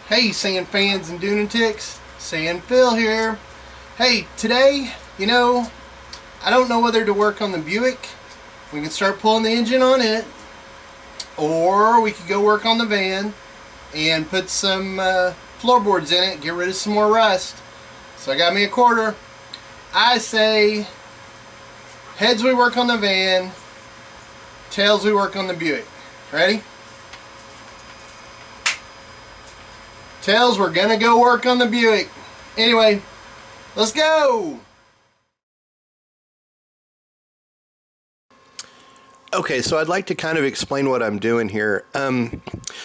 Hey sand fans and lunatics, Sand Phil here. Hey, today, I don't know whether to work on the Buick. We can start pulling the engine on it, or we could go work on the van and put some floorboards in it, get rid of some more rust. So I got me a quarter. I say heads we work on the van, tails we work on the Buick. Ready? Tails, we're gonna go work on the Buick. Anyway, let's go! Okay, so I'd like to kind of explain what I'm doing here.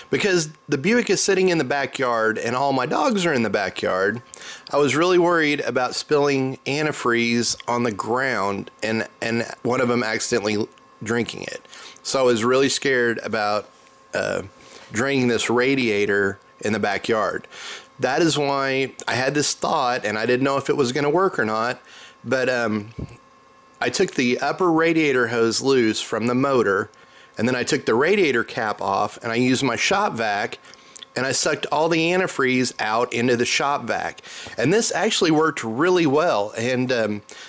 Because the Buick is sitting in the backyard and all my dogs are in the backyard, I was really worried about spilling antifreeze on the ground and one of them accidentally drinking it. So I was really scared about draining this radiator in the backyard. That is why I had this thought, and I didn't know if it was going to work or not, but I took the upper radiator hose loose from the motor, and then I took the radiator cap off, and I used my shop vac, and I sucked all the antifreeze out into the shop vac. And this actually worked really well, and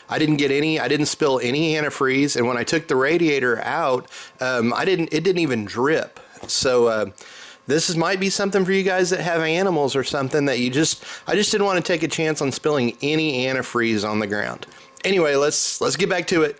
I didn't spill any antifreeze, and when I took the radiator out, it didn't even drip. So this might be something for you guys that have animals or something that I just didn't want to take a chance on spilling any antifreeze on the ground. Anyway, let's get back to it.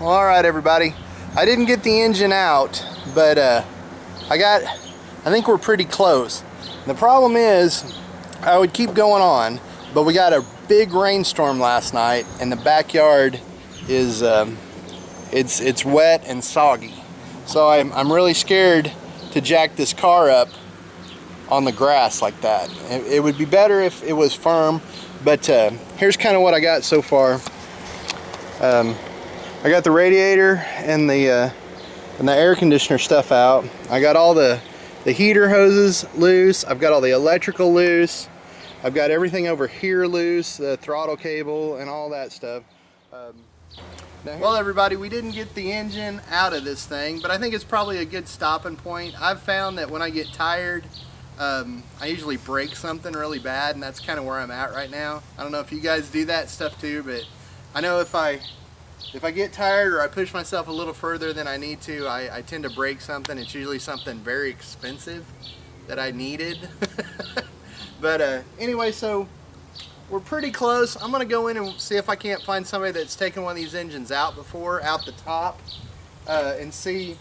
All right, everybody. I didn't get the engine out, but I think we're pretty close. The problem is, I would keep going on, but we got a big rainstorm last night, and the backyard is it's wet and soggy. So I'm really scared to jack this car up on the grass like that. It would be better if it was firm, but here's kind of what I got so far. I got the radiator and the air conditioner stuff out. I got all the heater hoses loose. I've got all the electrical loose. I've got everything over here loose, the throttle cable and all that stuff. Well, everybody, we didn't get the engine out of this thing, but I think it's probably a good stopping point. I've found that when I get tired, I usually break something really bad, and that's kind of where I'm at right now. I don't know if you guys do that stuff too, but I know if I get tired or I push myself a little further than I need to, I tend to break something. It's usually something very expensive that I needed. But anyway, so we're pretty close. I'm gonna go in and see if I can't find somebody that's taken one of these engines out before, out the top, and see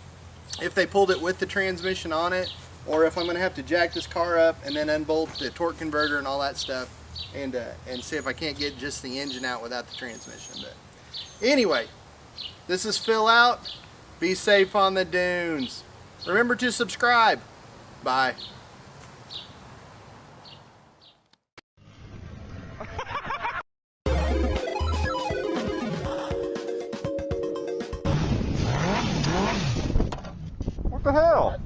if they pulled it with the transmission on it, or if I'm gonna have to jack this car up and then unbolt the torque converter and all that stuff, and see if I can't get just the engine out without the transmission. But anyway, this is Phil out. Be safe on the dunes. Remember to subscribe. Bye. What the hell?